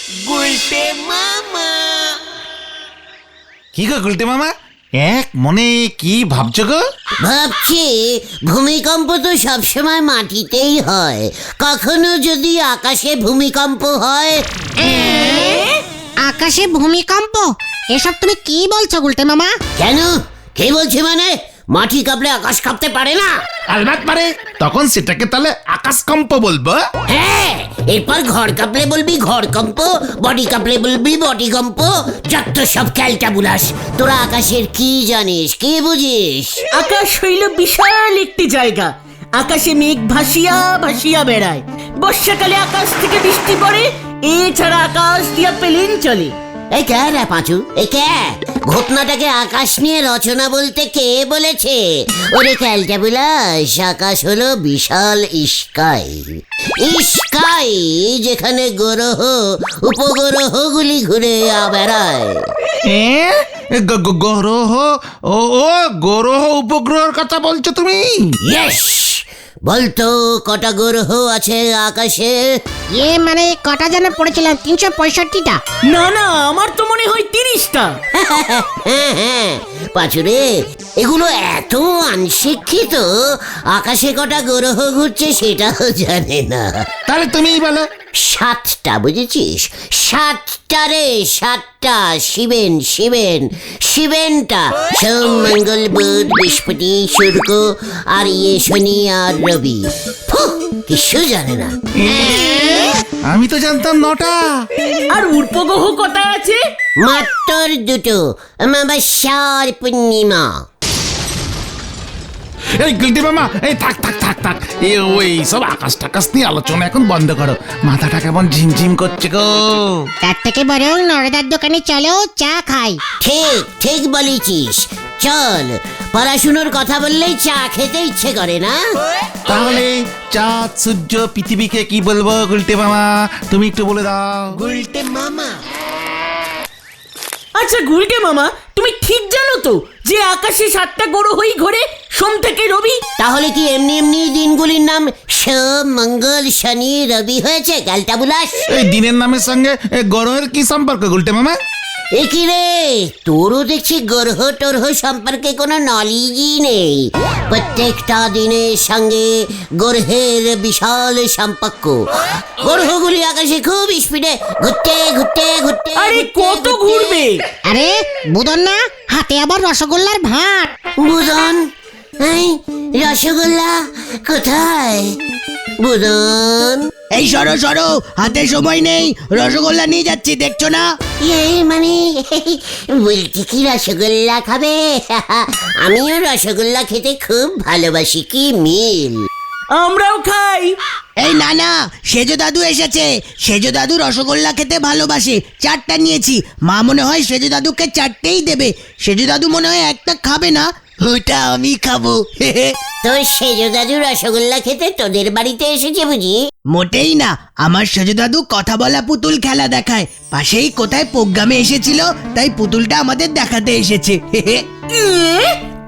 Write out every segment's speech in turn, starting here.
কি গো গুলটে মামা, এক মনে কি ভাবছো গো? ভাবছি ভূমিকম্প তো সবসময় মাটিতেই হয়, কখনো যদি আকাশে ভূমিকম্প হয়। আকাশে ভূমিকম্প? এসব তুমি কি বলছো গুলটে মামা? কেন, কে বলছে মানে? মাটি কাঁপলে আকাশ কাঁপতে পারে না? আলবাত পারে, তখন সেটাকে তাহলে আকাশকম্প বলবো। হ্যাঁ, এরপর ঘর কাঁপলে বলবি ঘর কম্প, বডি কাঁপলে বলবি বডি কম্প। যত সব ক্যালটা বুলাস, তোরা আকাশের কি জানিস, কি বুঝিস? আকাশ হইল বিশাল একটি জায়গা। আকাশে মেঘ ভাসিয়া ভাসিয়া বেড়ায়। বর্ষাকালে আকাশ থেকে বৃষ্টি পড়ে, এছাড়া আকাশ দিয়া প্লেন চলে। এই কে রে পাঁচু, এই কে? ঘটনাটাকে আকাশ নিয়ে রচনা বলতে কে বলেছে? ওরে ক্যালটা বুলাস, আকাশ হলো বিশাল স্কাই। স্কাই যেখানে গ্রহ উপগ্রহগুলি ঘুরে বেড়ায়। গ্রহ? ও গ্রহ উপগ্রহের কথা বলছো তুমি? ইয়েস, বলতো কটা গ্রহ আছে আকাশে? মানে কটা যেন পড়েছিলাম, 365টা। না না, আমার তো মনে হয় 30টা। হ্যাঁ হ্যাঁ পাঁচুরে, এগুলো এত অনশিক্ষিত, আকাশে কটা গ্রহ ঘুরছে সেটাও জানে না। তাহলে তুমিই বলো। 7টা, বুঝেছিস? 7টা রে, 7টা। শিবেন শিবেন শিবেনটা সোম মঙ্গল বুধ বৃহস্পতি শুক্র আর শনি আর রবি। কিছু জানে না। আমি তো জানতাম 9টা। আর উপগ্রহ কটা আছে? মাত্র 2টো, অমাবস্যা আর পূর্ণিমা। এই গুলটে মামা, এই থাক থাক থাক থাক, ওই সব আকাশ টাকাশ নিয়ে আলোচনা এখন বন্ধ করো, মাথাটা কেমন ঝিমঝিম করছে গো। তার থেকে বরং নরদার দোকানে চলো, চা খাই। ঠিক ঠিক বলেছিস, চল। পড়াশুনোর কথা বললেই চা খেতে ইচ্ছে করে না? তাহলে চাঁদ সূর্য পৃথিবীকে কি বলবো গুলটে মামা, তুমি একটু বলে দাও। গুলটে মামা। আচ্ছা গুলটে মামা, তুমি ঠিক জানো তো যে আকাশে 7টা গ্রহই ঘোরে, সোম থেকে রবি? তাহলে কি এমনি এমনি দিনগুলির নাম সোম মঙ্গল শনি রবি হয়েছে গালটা বুলাস? এই দিনের নামের সঙ্গে গ্রহের কি সম্পর্ক গুলটে মামা? এ কি রে, তোরও দেখছি গ্রহ টরহ সম্পর্কে কোনো নলেজই নেই। প্রত্যেকটা দিনের সঙ্গে গ্রহের বিশাল সম্পর্ক। গ্রহগুলি আকাশে খুব স্পিডে ঘুরতে ঘুরতে ঘুরতে। আরে কত ঘুরবে? আরে বুদন না, হাতে আবার রসগোল্লার ভাঁড়। বুদন? এই রসগোল্লা কোথায় বুদন? এই সরো সরো, হাতে সময় নেই, রসগোল্লা নিয়ে যাচ্ছি, দেখছো না? এই মানে বলছি কি রসগোল্লা খাবে? আমিও রসগোল্লা খেতে খুব ভালোবাসি, কি মিল। আমরাও খাই। এই না না, সেজো দাদু এসেছে। সেজো দাদু রসগোল্লা খেতে ভালোবাসে, 4টা নিয়েছি। মা মনে হয় সেজো দাদুকে 4টেই দেবে। সেজো দাদু মনে হয় একটা খাবে না, ওটা আমি খাবো। তোর সেজো দাদু রসগোল্লা খেতে তোদের বাড়িতে এসেছে বুঝি? মোটেই না, আমার সেজো দাদু কথা বলা পুতুল খেলা দেখায়। পাশেই কোথায় প্রোগ্রামে এসেছিল, তাই পুতুলটা আমাদের দেখাতে এসেছে।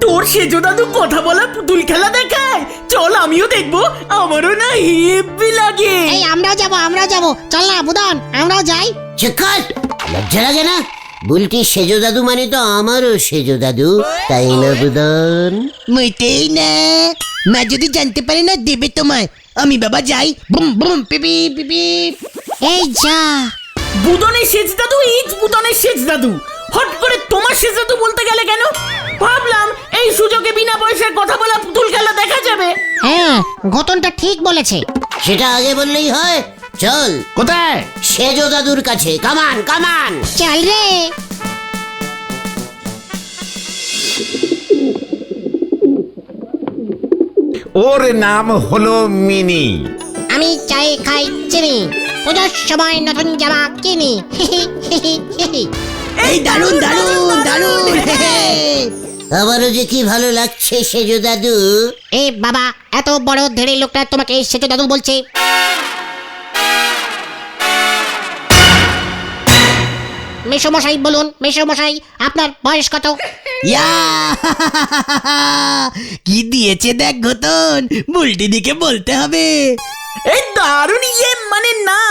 তোর সেজো দাদু কথা বলা পুতুল খেলা দেখায়? চল আমিও দেখবো, আমারও না হেব্বি লাগে। এই আমরাও যাবো, চল না বুদন, আমরাও যাই। চিকার, লজ্জা লাগে না? বুলটি সেজো দাদু মানে তো আমারও সেজো দাদু, তাই না বুদন? মোটেই না, মা যদি জানতে পারে না দেবে তোমায়। আমি বাবা যাই, বুম বুম পিপি পিপি। এই যা। বুদনের সেজ দাদু ইজ বুদনের সেজ দাদু। হট করে তোমার সেজ দাদু বলতে গেলে কেন? ভাবলাম এই সুযোগে বিনা পয়সায় কথা বলা পুতুল খেলা দেখা যাবে। হ্যাঁ, ঘটনটা ঠিক বলেছে। সেটা আগে বললেই হয়। চল কোথায়? সেজো দাদুর কাছে, কামান কামান। চল রে। ওর নাম হলো মিনি। আমি চাই খাই চিনি, পুজোর সময় নতুন জামা কিনি। এই দারুন দারুন দারুন। আমারও যে কি ভালো লাগছে সেজো দাদু। এ বাবা, এত বড় ধেড়ে লোকটা তোমাকে সেজো দাদু বলছে? মেসোমশাই বলুন, মেসোমশাই আপনার বয়স কত? ইয়া, কি দিয়েছে দেখ ঘটন, বুলটি দিকে বলতে হবে। এই দারুণ, মানে না।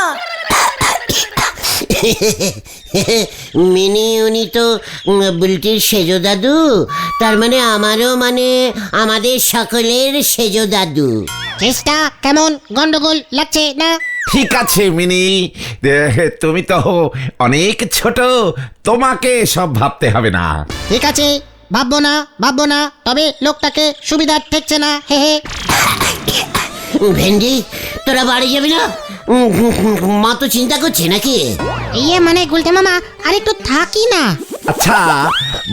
মিনি উনি তো বুলটির সেজো দাদু, তার মানে আমারও মানে আমাদের সকলের সেজো দাদু। চেষ্টা কেমন গন্ডগোল লাগছে না? ঠিক আছে মিনি, তুমি তো অনেক ছোট, তোমাকে সব ভাবতে হবে না। ঠিক আছে, ভাববো না, তবে লোকটাকে সুবিধা ঠেকছে না, হে হে। ভেন্ডি, তোরা বাড়ি যাবি না? মা তো চিন্তা করছে নাকি? ইয়ে মানে গুলটে মামা, আর একটু থাকি না। আচ্ছা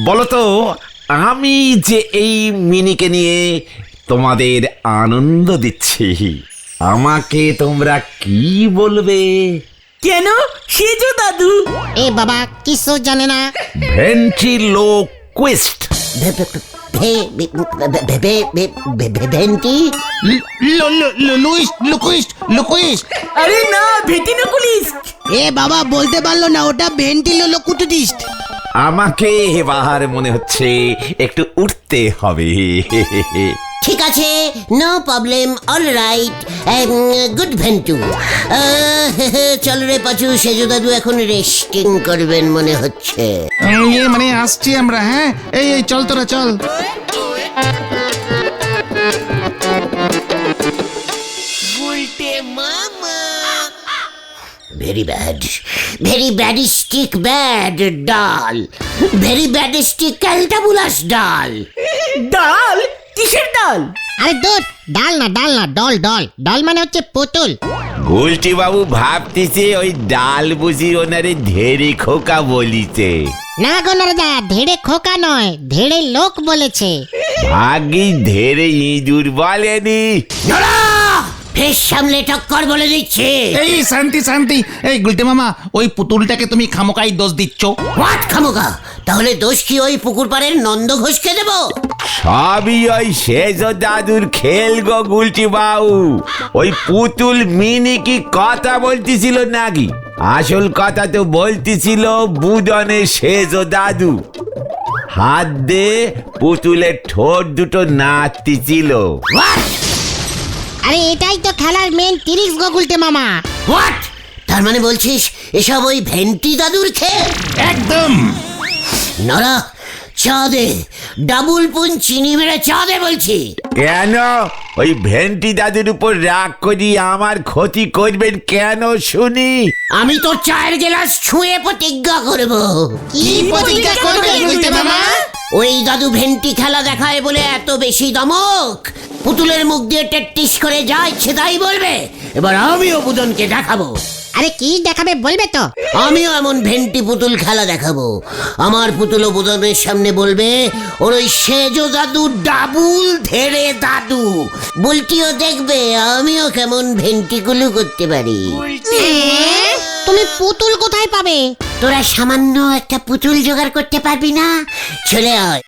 বলো তো, আমি যে এই মিনিকে নিয়ে তোমাদের আনন্দ দিচ্ছি, আমাকে তোমরা কি বলবে? কেন সেজো দাদু? এ বাবা কিছু জানে না। ভেন্ট্রিলোকুইস্ট। ভেন্টি? লুকুইস্ট। আরে না, ভেটিনোকুলিস্ট। এ বাবা বলতে পারলো না, ওটা ভেন্টিলোকুটিস্ট। আমাকে এবার মনে হচ্ছে একটু উঠতে হবে। ঠিক আছে, no problem, all right, good ভেন্টু। চল রে পাচু, সেজো দাদু এখন রেস্টিং করবেন মনে হচ্ছে। ইয়ে মানে আসছি আমরা, হ্যাঁ এই চল তোরা চল। ভেরি ব্যাডিস্টিক ব্যাড ডাল, ভেরি ব্যাডিস্টিক ক্যালটাবুলাস ডাল। ডাল? কিসের ডাল? আরে দূর, ডাল না ডল মানে হচ্ছে পুতুল। গুলটি বাবু ভাবতেছে ওই ডাল বুঝি ওনারে ধেরে খোকা বলিছে। না গো নরদা, ধেড়ে খোকা নয়, ধেড়ে লোক বলেছে। ভাগ্যি ধেরে ইঁদুর বলেনি। ফেস সামলে টক্কর বলে দিচ্ছে। এই শান্তি, এই গুলটে মামা, ওই পুতুলটাকে তুমি খামোকাই দোষ দিচ্ছ। হোয়াট খামোকা? তাহলে দোষ কি ওই পুকুর পাড়ের নন্দ ঘোষকে দেব? সবই ওই সেজো দাদুর খেল গো গুলটি বাবু। ওই পুতুল মিনি কি কথা বলতেছিল নাকি? আসল কথা তো বলতেছিল বুদনের সেজো দাদু। হাত দে পুতুলের ঠোঁট দুটো নাচতেছিল। হোয়াট? আরে এটাই তো খেলার মেন তিরিশ গো গুলটে মামা। হোয়াট? তার মানে বলছিস এসব ওই ভেন্টি দাদুর খেল? একদম। নরা, চা দে, ডাবল পুন চিনি মেরে চা দে বলছি। কেন ওই ভেন্টি দাদুর উপর রাগ করি আমার ক্ষতি করবেন কেন শুনি? আমি তো চায়ের গ্লাস ছুঁয়ে প্রতিজ্ঞা করব। কি প্রতিজ্ঞা করবে গুলটে মামা? ওই দাদু ভেন্টি খেলা দেখায় বলে এত বেশি দমক, পুতুলের মুখ দিয়ে টেট্টিস করে যা ইচ্ছে তাই বলবে। এবার আমিও বুদনকে দেখাবো। আরে কি দেখাবে বলবে তো? আমিও এমন ভেন্টি পুতুল খেলা দেখাবো। আমার পুতুল বুদনের সামনে বলবে ওর ওই সেজো দাদু ডাবুল ধেড়ে দাদু। বুলটিও দেখবে আমিও কেমন ভেন্টিগুলো করতে পারি। তুমি পুতুল কোথায় পাবে? তোরা সামান্য একটা পুতুল জোগাড় করতে পারবি না? চলে আয়।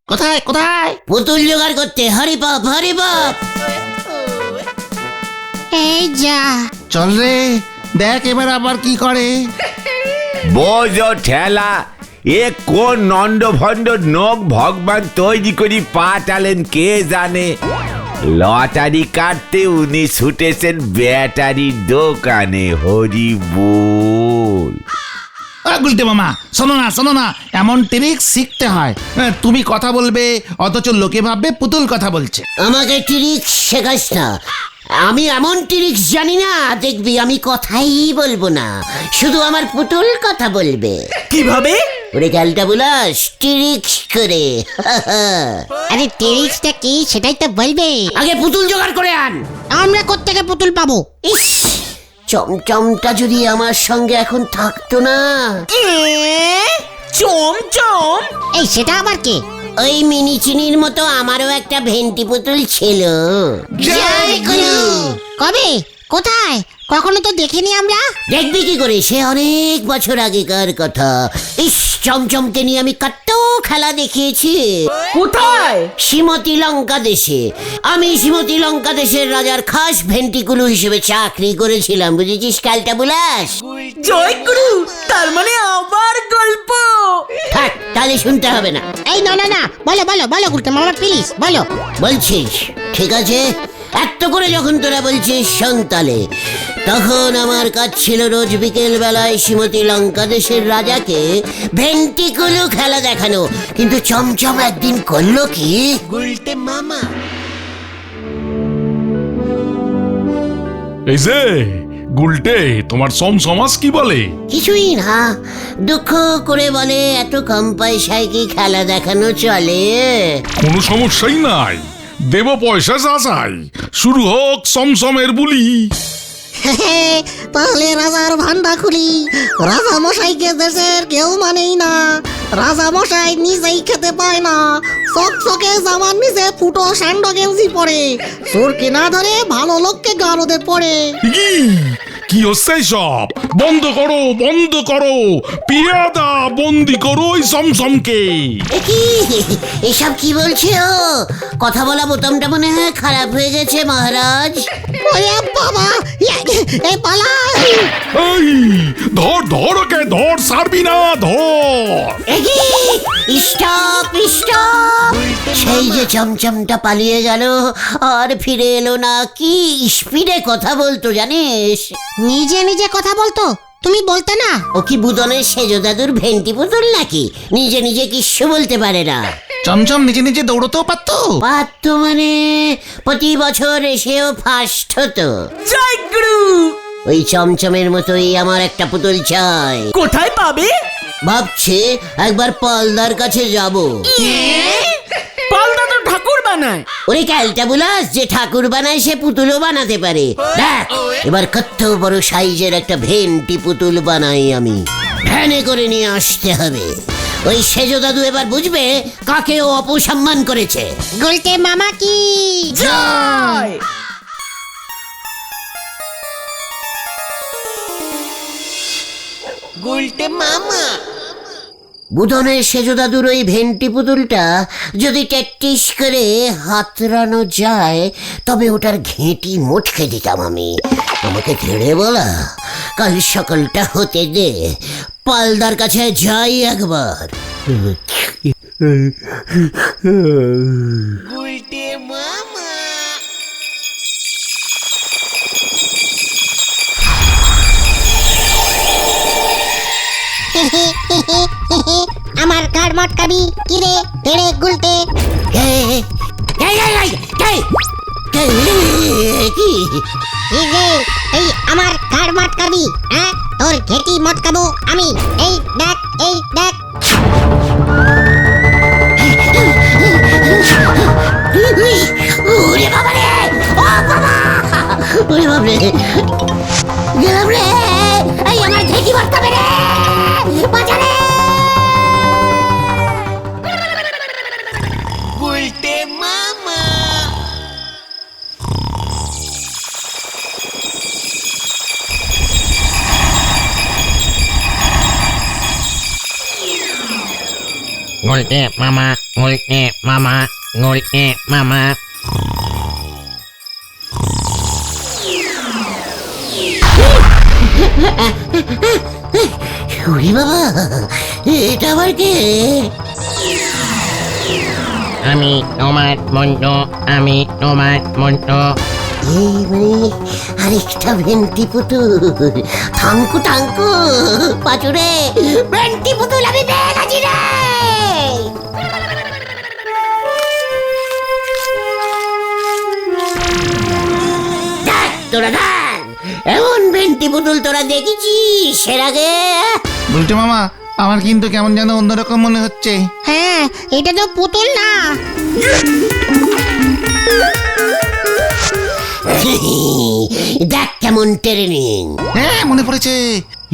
কোথায়? পুতুল জোগাড় করতে হরি বাপ। এই যা। চল রে, দেখ এবার আবার কি করে। বোঝো ঠেলা, এ কোন নন্দ ভণ্ড নখ ভগবান তৈরি করি পাঠালেন কে জানে। লটারি কাটতে উনি ছুটেছেন ব্যাটারির দোকানে। হরি বল। গুলটে মামা শোনো না, এমন ট্রিক শিখতে হয়। তুমি কথা বলবে অথচ লোকে ভাববে পুতুল কথা বলছে। আমাকে ট্রিক্স শেখাস না। আমি এমন ট্রিক্স জানি না, দেখবি আমি কথাই বলবো না, শুধু আমার পুতুল কথা বলবে। কিভাবে? ওরে ক্যালটা বুলাস, ট্রিক্স করে। আরে টেরিক্সটা কি সেটাই তো বলবে। আগে পুতুল জোগাড় করে আন। আমরা কোত্থেকে পুতুল পাবো? ইস, চমচমটা যদি আমার সঙ্গে এখন থাকতো না। চমচম? এই সেটা আবার কে? ওই মিনি চিনির মতো আমারও একটা ভেন্টি পুতুল ছিল। জয় গুরু। কবে? কোথায়? কখনো তো দেখিনি আমরা। দেখবি কি করে, সে অনেক বছর আগেকার কথা। ইস, চমচমকে নিয়ে আমি কত খেলা দেখিয়েছি। কোথায়? শ্রীমতী লঙ্কা দেশে। আমি শ্রীমতী লঙ্কা দেশের রাজার খাস ভেন্টিকুলু হিসেবে চাকরি করেছিলাম, বুঝেছিস ক্যালটা বুলাস? জয় গুরু, তার মানে আবার গল্প। থাক, তাহলে শুনতে হবে না। এই না, বলো গুলটে মামা প্লিজ বলো। বলছিস? ঠিক আছে, এত করে যখন তোরা বলছিস সন্তালে, তখন আমার কাজ ছিল রোজ বিকেল বেলায় শ্রীমতী লঙ্কা দেশের রাজাকে ভেন্টিকুলু খেলা দেখানো। কিন্তু চমচম একদিন করলো কি, এই যে গুলটে, তোমার সমসমাস কি বলে? কিছুই না, দুঃখ করে বলে এত কম পয়সায় কি খেলা দেখানো চলে। কোনো সমস্যাই নাই, দেব পয়সা যা চাই, শুরু হোক সমসমের বুলি। তাহলে রাজার ভান্ডা খুলি। রাজা মশাইকে দেশের কেউ মানেই না, রাজা মশাই নিজেই খেতে পায় না, চকচকে জামার নিচে ফুটো স্যান্ডো গেঞ্জি পরে, চোরকে না ধরে ভালো লোককে গারদে পড়ে। কি কি হচ্ছে সব? বন্ধ করো, বন্ধ করো, পিয়াদা বন্দি করো ওই সমসমকে। এ কি, এসব কি বলছে ও? কথা বলা বোতামটা মনে হয় খারাপ হয়ে গেছে মহারাজ। ওরে বাবা, এ পালা। এই ধর ধর, ওকে ধর, ছাড়বি না, ধর। Stop stop! সেই যে চমচমটা পালিয়ে গেল আর ফিরে এলো না, কি স্পিডে কথা বলতো জানিস? নিজে নিজে কথা বলতো, তুমি বলতে না? ও কি বুদনের সেজ দাদুর ভেন্টি পুতুল নাকি? নিজে নিজে কিচ্ছু বলতে পারে না। চমচম নিজে নিজে দৌড়তেও পারতো। পারতো মানে প্রতি বছর এসেও ফার্স্ট হতো। জয় গুরু। ওই চমচমের মতোই আমার একটা পুতুল চাই। কোথায় পাবে? ভাবছি একবার পালদার কাছে যাব। পালদা তো ঠাকুর বানায়। ওরে ক্যালটা বুলাস, যে ঠাকুর বানায় সে পুতুলও বানাতে পারে। দেখ এবার কত বড় সাইজের একটা ভেন্টি পুতুল বানাই আমি, ভ্যানে করে নিয়ে আসতে হবে। ওই সেজ দাদু এবার বুঝবে কাকে ও অপসম্মান করেছে। গুলতে মামা কি জয়। বুধনের সেজ দাদুর ওই ভেন্টি পুতুলটা যদি টেট্টিস করে হাতড়ানো যায়, তবে ওটার ঘেঁটি মুটকে দিতাম আমি। আমাকে ধেড়ে বলা, কাল সকালটা হতে দে, পালদার কাছে যাই একবার। আমার কার মটকাবি কিরে তেড়ে গুলতে? কি এই যে এই আমার কার মটকাবি, হ্যাঁ? তোর ঘেটি মটকাবো আমি। এই দেখ, এই দেখ। ওরে বাবা রে, ও বাবা, ওরে বাবা রে, গেলাম রে। এই আমার ঘেঁটি মারতে রে, বাঁচা রে। Ngulte mama, ngulte mama, ngulte mama. ওরে বাবা, এটা আবার কে? আমি তোমার বন্ধু, আমি তোমার বন্ধু। এই মানে আরেকটা ভেন্টি পুতুল। থাঙ্কু থাঙ্কু পাচুরে, ভেন্টি পুতুল আমি পেয়ে গেছি রে। দেখ তোরা দেখ, এমন ভেন্টি পুতুল তোরা দেখেছিস এর আগে? বলতে মামা, আমার কিন্তু কেমন যেন অন্যরকম মনে হচ্ছে। হ্যাঁ, এটা তো পুতুল না। দেখ কেমন ট্রেনিং। হ্যাঁ মনে পড়েছে,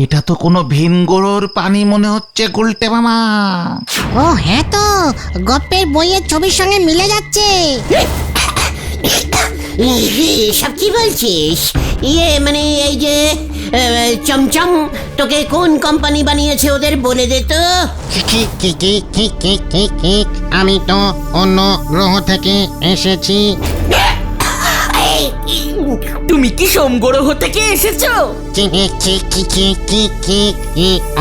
এটা তো কোনো ভিনগোড়োর পানি মনে হচ্ছে গুলটে মামা। ও হ্যাঁ, তো গপ্পের বইয়ের ছবির সঙ্গে মিলে যাচ্ছে। সব কি বলছিস? ইয়ে মানে এই যে চমচম, তোকে কোন কোম্পানি বানিয়েছে ওদের বলে দে তো। আমি তো অন্য গ্রহ থেকে এসেছি। তুমি কি সোমগ্রহ থেকে এসেছো?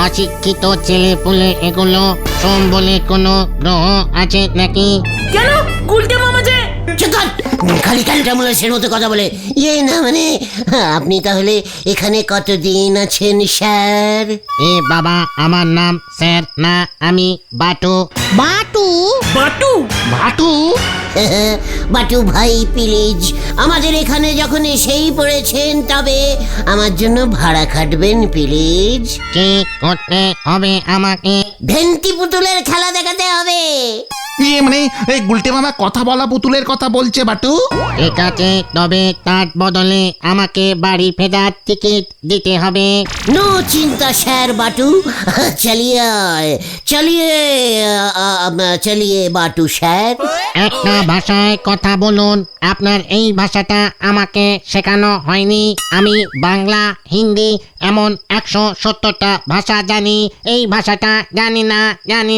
অশিক্ষিত ছেলে পুলে এগুলো সোম বলে কোনো গ্রহ আছে নাকি? কেন? গুলটে মামা যে চুপ কর! খালি ক্যালটা মুলাসের মতো কথা বলে। ইয়ে না মানে, আপনি তাহলে এখানে কতদিন আছেন স্যার? এ বাবা, আমার নাম স্যার না, আমি বাটু। বাটু বাটু বাটু বাটু ভাই প্লিজ, আমাদের এখানে যখন এসেই পড়েছেন তবে আমার জন্য ভাড়া খাটবেন প্লিজ। কি করতে হবে আমাকে? ভেন্টি পুতুলের খেলা দেখাতে হবে। ইয়ে মানে এই গুলটে মামা কথা বলা পুতুলের কথা বলছে বাটু। ঠিক আছে, তবে তার বদলে আমাকে বাড়ি ফেরার টিকিট দিতে হবে। নো চিন্তা স্যার বাটু, চলিয়ে আয়, চলিয়ে চলিয়ে বাটু স্যার। একটা ভাষায় কথা বলুন। আপনার এই ভাষাটা আমাকে শেখানো হয়নি। আমি বাংলা, হিন্দি এমন 170টা ভাষা জানি। এই ভাষাটা জানি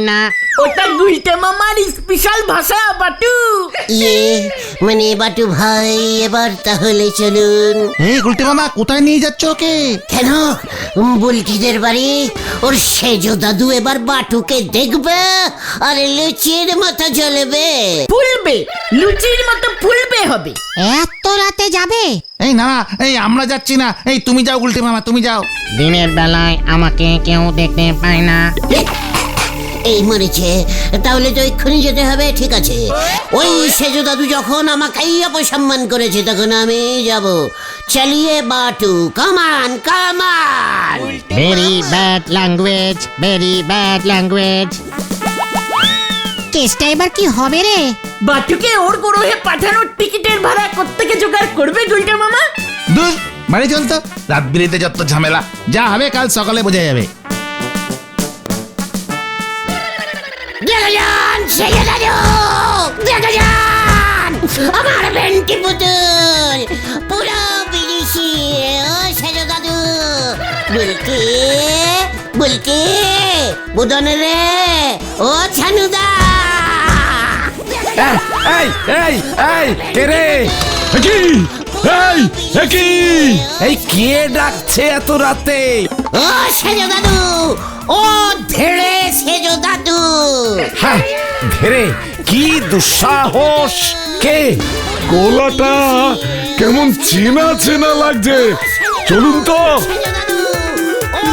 না। ওটা গুলটে মামার স্পেশাল ভাষা বাটু। ইয়ে মানে বাটু ভাই, এবার তাহলে চলুন। এই গুলটে মামা কোথায় নিয়ে যাচ্ছ ওকে? কেন? বুলটিদের বাড়ি। ওর সেজো দাদু এবার বাটুকে দেখবে আর লুচির মতো জ্বলবে। ফুলবে, লুচির মতো ফুলবে হবে। এত রাতে যাবে? এই না এই আমরা যাচ্ছি না, এই তুমি যাও গুলটে মামা, তুমি যাও। দিনের বেলায় আমাকে কেউ দেখতে পায় না। এই মরেছে, তাহলে তো এক্ষুনি যেতে হবে। ঠিক আছে, ওই সেজো দাদু যখন আমাকেই অপসম্মান করেছে তখন আমি যাব। চালিয়ে বাটু, কামান কামান। Very bad language, very bad language. কেসটা এবার কি হবে রে? বাটুকে ওর গ্রহে পাঠানোর টিকিটের ভাড়া কোত্থেকে জোগাড় করবে গুলটে মামা? দূর বাড়ি চল তো, রাত বিরেতে যত ঝামেলা, যা হবে কাল সকালে বোঝা যাবে। দেখো যান সেজো দাদু, দেখো যান আমার ভেন্টি পুতুল, পুরো বিদেশি। ও সেজো দাদু, বুলকি বুলকি বুদন রে, ও ছানুদা। এই এই এই কে রে? কি এই কি? এই কে ডাকছে এত রাতে? ও সেজো দাদু, ও ধেড়ে সেজো দাদু। হ্যাঁ, ধীরে, কি দুঃসাহস! কে? গলাটা কেমন চেনা চেনা লাগছে, চলুন তো। সেজো দাদু, ও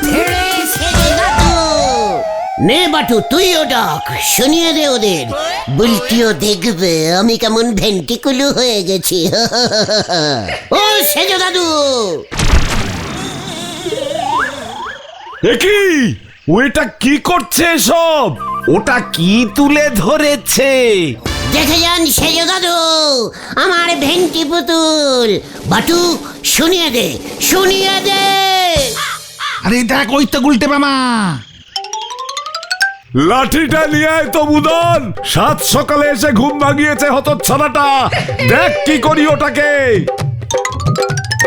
ধেড়ে সেজো দাদু। নে বাটু, তুইও ডাক, শুনিয়ে দে ওদের। বুলটিও দেখবে আমি কেমন ভেন্টিকুলু হয়ে গেছি। ও সেজো দাদু। কি ওটা কি করছে সব? ওটা কি তুলে ধরেছে? দেখে যান সেজো দাদু, আমার ভেন্টি পুতুল। বাটু শুনিয়ে দে, শুনিয়ে দে। আরে দেখ ওই তো গুলটে মামা। লাঠিটা নিয়ে আয় তো বুদন, সাত সকালে এসে ঘুম ভাঙিয়েছে হতচ্ছাড়াটা। দেখ কি করি ওটাকে।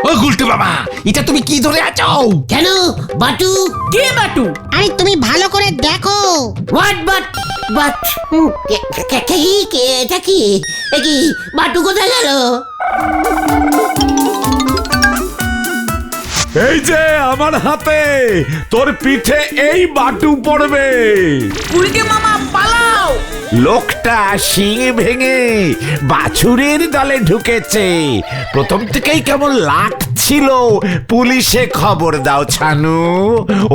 ও গুলটে মামা, এটা তুমি কি ধরে আছো? কেন বাটু? কে বাটু? আরে তুমি ভালো করে দেখো। হোয়াট বাট বাট কি এটা কি? এ কি বাটু কোথায় গেল? এই যে আমার হাতে, তোর পিঠে এই বাটু পড়বে। গুলটে মামা পালাও। লোকটা শিং ভেঙে বাছুরের দলে ঢুকেছে। প্রথম থেকেই কেমন লাগছিল। পুলিশে খবর দাও ছানু,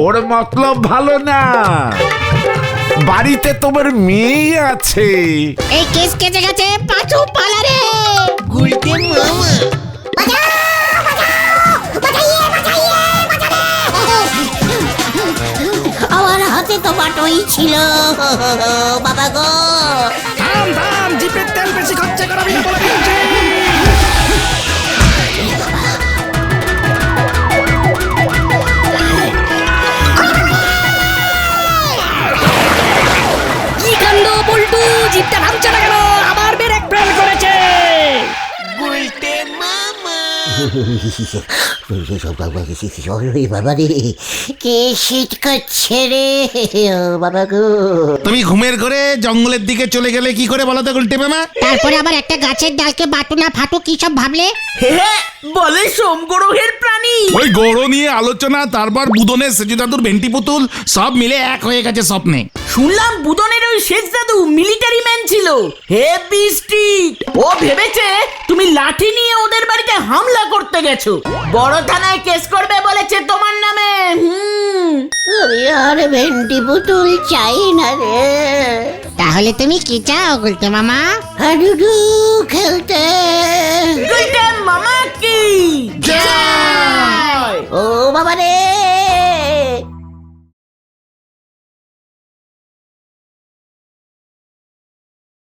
ওর মতলব ভালো না। বাড়িতে তোমার মেয়ে আছে। এই কেস কেটে গেছে, পাঁচু পালা রে। গুলটে মামা। আমার হাতে তো বাটুই ছিল বাবা গো। থাম থাম, জিপের তেল বেশি খরচা করাবি না বলে দিচ্ছি। কি কাণ্ড বল্টু, জিপটা ভাঙছে না কেন? আবার ব্রেক ফেল করেছে। গুলটে মামা। বাবা রে, কে শীত করছে রে, ও বাবা গো। তুমি ঘুমের ঘরে জঙ্গলের দিকে চলে গেলে কি করে বলো তো গুলটে মামা? তারপরে আবার একটা গাছের ডালকে বাটু না ফাটু কি সব ভাবলে? হ্যাঁ, বলে সোমগ্রহের প্রাণী। ওই গৌড় নিয়ে আলোচনা, তারপর বুদনের সেজু দাদুর ভেন্টি পুতুল সব মিলে এক হয়ে গেছে স্বপ্নে। শুনলাম বুদনের ওই শেষ দাদু মিলিটারি ম্যান ছিল, হেভি স্ট্রিক্ট। ও ভেবেছে তুমি লাঠি নিয়ে ওদের বাড়িতে হামলা করতে গেছো, বড় থানায় কেস করবে বলেছে তোমার নামে। আমি আর ভেন্ডি পুতুল চাই না রে, তাহলে তুমি কি চাও গুলটে মামা? হাডুডু খেলতে। গুলটে মামা